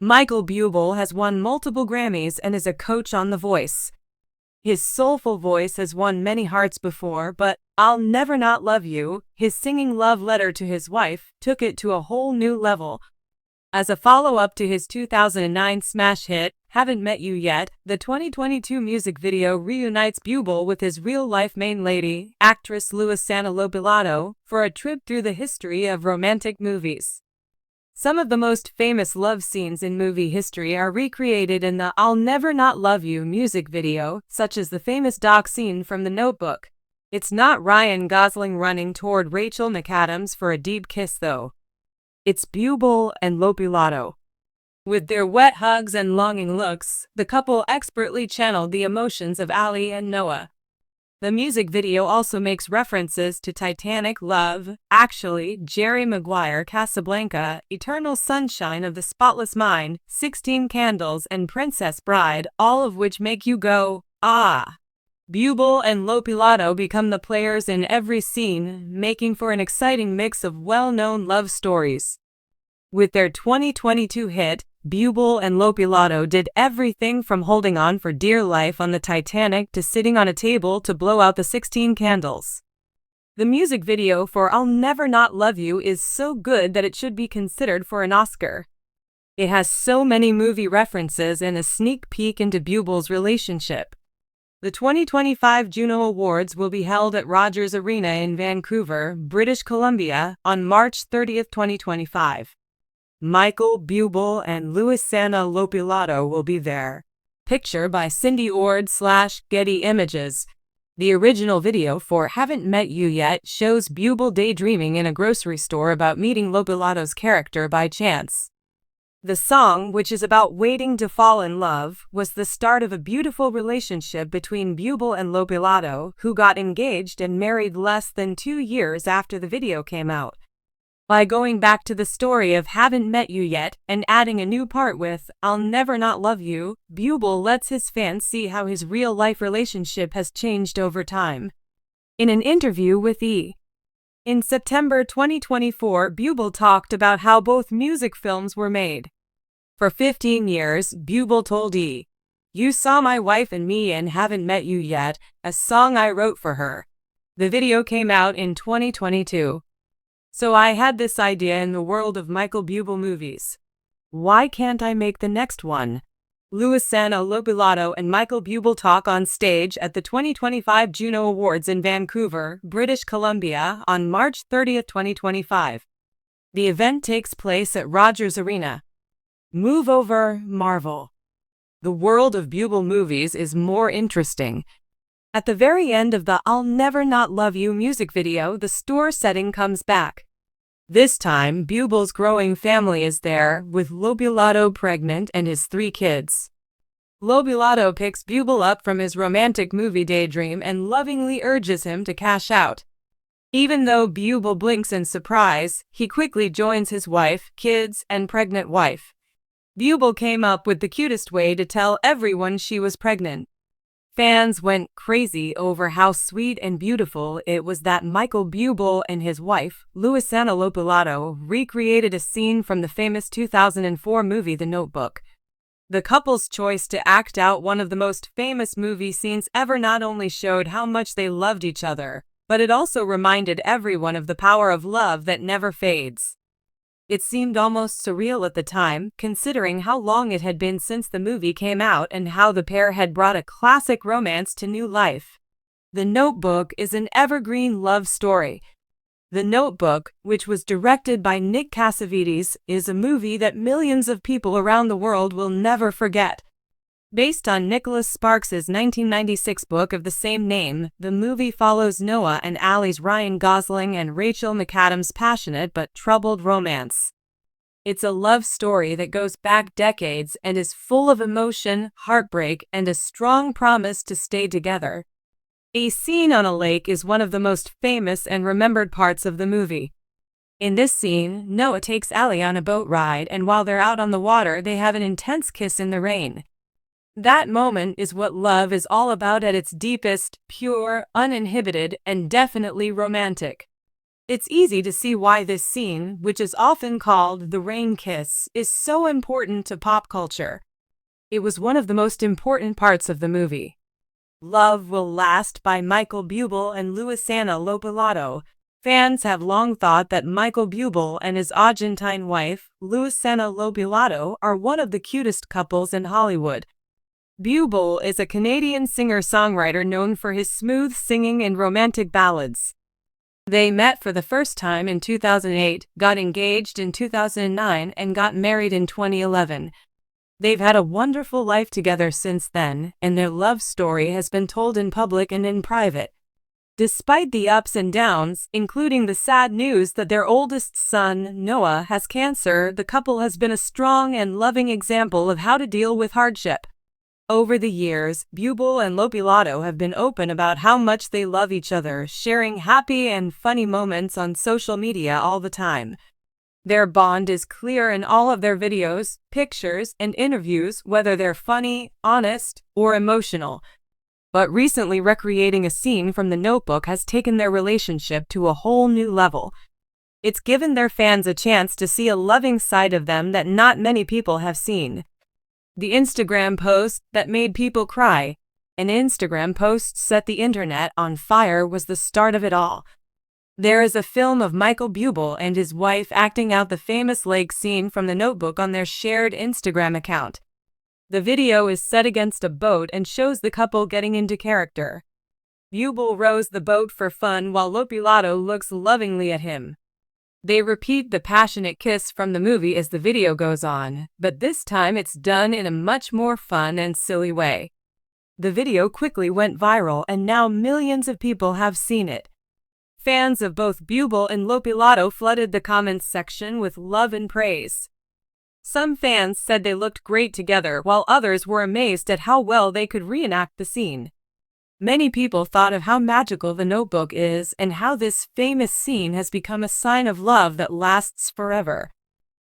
Michael Bublé has won multiple Grammys and is a coach on The Voice. His soulful voice has won many hearts before, but I'll Never Not Love You, his singing love letter to his wife, took it to a whole new level. As a follow-up to his 2009 smash hit, Haven't Met You Yet, the 2022 music video reunites Bublé with his real-life main lady, actress Luisana Lopilato, for a trip through the history of romantic movies. Some of the most famous love scenes in movie history are recreated in the I'll Never Not Love You music video, such as the famous dock scene from The Notebook. It's not Ryan Gosling running toward Rachel McAdams for a deep kiss though. It's Bublé and Lopilato. With their wet hugs and longing looks, the couple expertly channeled the emotions of Ali and Noah. The music video also makes references to Titanic, Love Actually, Jerry Maguire, Casablanca, Eternal Sunshine of the Spotless Mind, 16 Candles, and Princess Bride, all of which make you go, ah. Bublé and Lopilato become the players in every scene, making for an exciting mix of well-known love stories. With their 2022 hit, Bublé and Lopilato did everything from holding on for dear life on the Titanic to sitting on a table to blow out the 16 candles. The music video for I'll Never Not Love You is so good that it should be considered for an Oscar. It has so many movie references and a sneak peek into Bublé's relationship. The 2025 Juno Awards will be held at Rogers Arena in Vancouver, British Columbia, on March 30, 2025. Michael Bublé and Luisana Lopilato will be there. Picture by Cindy Ord/Getty Images. The original video for Haven't Met You Yet shows Bublé daydreaming in a grocery store about meeting Lopilato's character by chance. The song, which is about waiting to fall in love, was the start of a beautiful relationship between Bublé and Lopilato, who got engaged and married less than 2 years after the video came out. By going back to the story of Haven't Met You Yet and adding a new part with I'll Never Not Love You, Bublé lets his fans see how his real-life relationship has changed over time. In an interview with E! In September 2024, Bublé talked about how both music films were made. For 15 years, Bublé told E! You saw my wife and me in Haven't Met You Yet, a song I wrote for her. The video came out in 2022. So I had this idea in the world of Michael Bublé movies. Why can't I make the next one? Luisana Lopilato and Michael Bublé talk on stage at the 2025 Juno Awards in Vancouver, British Columbia, on March 30, 2025. The event takes place at Rogers Arena. Move over, Marvel. The world of Bublé movies is more interesting. At the very end of the I'll Never Not Love You music video, the store setting comes back. This time, Bublé's growing family is there, with Lopilato pregnant and his 3 kids. Lopilato picks Bublé up from his romantic movie daydream and lovingly urges him to cash out. Even though Bublé blinks in surprise, he quickly joins his wife, kids, and pregnant wife. Bublé came up with the cutest way to tell everyone she was pregnant. Fans went crazy over how sweet and beautiful it was that Michael Bublé and his wife, Luisana Lopilato, recreated a scene from the famous 2004 movie The Notebook. The couple's choice to act out one of the most famous movie scenes ever not only showed how much they loved each other, but it also reminded everyone of the power of love that never fades. It seemed almost surreal at the time, considering how long it had been since the movie came out and how the pair had brought a classic romance to new life. The Notebook is an evergreen love story. The Notebook, which was directed by Nick Cassavetes, is a movie that millions of people around the world will never forget. Based on Nicholas Sparks' 1996 book of the same name, the movie follows Noah and Ali's Ryan Gosling and Rachel McAdams' passionate but troubled romance. It's a love story that goes back decades and is full of emotion, heartbreak, and a strong promise to stay together. A scene on a lake is one of the most famous and remembered parts of the movie. In this scene, Noah takes Ali on a boat ride, and while they're out on the water, they have an intense kiss in the rain. That moment is what love is all about at its deepest, pure, uninhibited, and definitely romantic. It's easy to see why this scene, which is often called the rain kiss, is so important to pop culture. It was one of the most important parts of the movie. Love Will Last by Michael Bublé and Luisana Lopilato. Fans have long thought that Michael Bublé and his Argentine wife, Luisana Lopilato, are one of the cutest couples in Hollywood. Bublé is a Canadian singer-songwriter known for his smooth singing and romantic ballads. They met for the first time in 2008, got engaged in 2009, and got married in 2011. They've had a wonderful life together since then, and their love story has been told in public and in private. Despite the ups and downs, including the sad news that their oldest son, Noah, has cancer, the couple has been a strong and loving example of how to deal with hardship. Over the years, Bublé and Lopilato have been open about how much they love each other, sharing happy and funny moments on social media all the time. Their bond is clear in all of their videos, pictures, and interviews, whether they're funny, honest, or emotional. But recently, recreating a scene from The Notebook has taken their relationship to a whole new level. It's given their fans a chance to see a loving side of them that not many people have seen. The Instagram post that made people cry, an Instagram post set the internet on fire, was the start of it all. There is a film of Michael Bublé and his wife acting out the famous lake scene from The Notebook on their shared Instagram account. The video is set against a boat and shows the couple getting into character. Bublé rows the boat for fun while Lopilato looks lovingly at him. They repeat the passionate kiss from the movie as the video goes on, but this time it's done in a much more fun and silly way. The video quickly went viral and now millions of people have seen it. Fans of both Bublé and Lopilato flooded the comments section with love and praise. Some fans said they looked great together, while others were amazed at how well they could reenact the scene. Many people thought of how magical The Notebook is and how this famous scene has become a sign of love that lasts forever.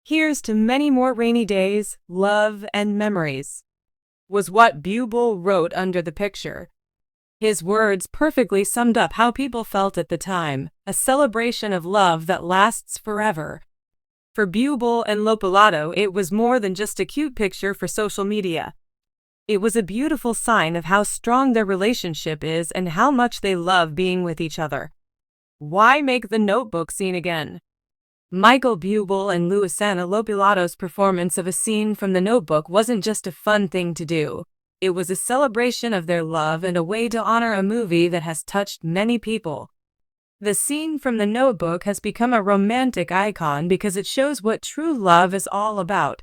Here's to many more rainy days, love, and memories, was what Bublé wrote under the picture. His words perfectly summed up how people felt at the time, a celebration of love that lasts forever. For Bublé and Lopilato, it was more than just a cute picture for social media. It was a beautiful sign of how strong their relationship is and how much they love being with each other. Why make The Notebook scene again? Michael Bublé and Luisana Lopilato's performance of a scene from The Notebook wasn't just a fun thing to do. It was a celebration of their love and a way to honor a movie that has touched many people. The scene from The Notebook has become a romantic icon because it shows what true love is all about.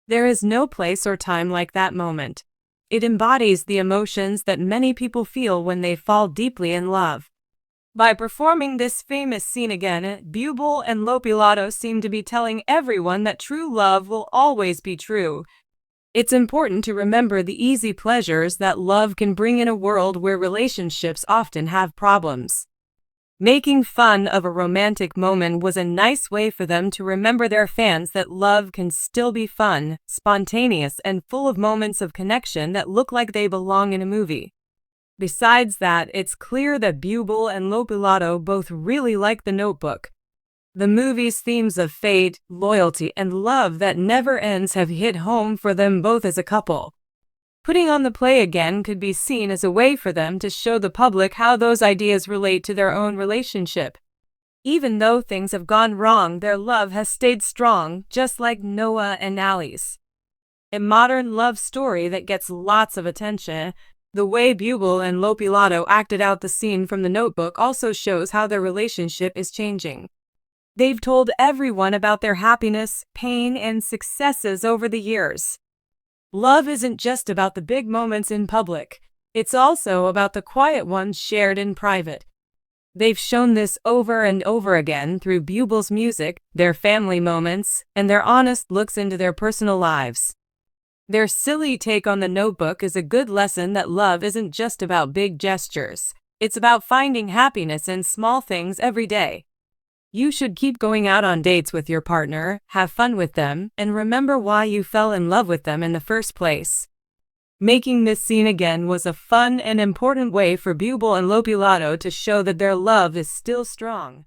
There is no place or time like that moment. It embodies the emotions that many people feel when they fall deeply in love. By performing this famous scene again, Bublé and Lopilato seem to be telling everyone that true love will always be true. It's important to remember the easy pleasures that love can bring in a world where relationships often have problems. Making fun of a romantic moment was a nice way for them to remember their fans that love can still be fun, spontaneous, and full of moments of connection that look like they belong in a movie. Besides that, it's clear that Bublé and Lopilato both really like The Notebook. The movie's themes of fate, loyalty, and love that never ends have hit home for them both as a couple. Putting on the play again could be seen as a way for them to show the public how those ideas relate to their own relationship. Even though things have gone wrong, their love has stayed strong, just like Noah and Allie's. A modern love story that gets lots of attention. The way Bublé and Lopilato acted out the scene from The Notebook also shows how their relationship is changing. They've told everyone about their happiness, pain, and successes over the years. Love isn't just about the big moments in public. It's also about the quiet ones shared in private. They've shown this over and over again through Bublé's music, their family moments, and their honest looks into their personal lives. Their silly take on The Notebook is a good lesson that love isn't just about big gestures. It's about finding happiness in small things every day. You should keep going out on dates with your partner, have fun with them, and remember why you fell in love with them in the first place. Making this scene again was a fun and important way for Bublé and Lopilato to show that their love is still strong.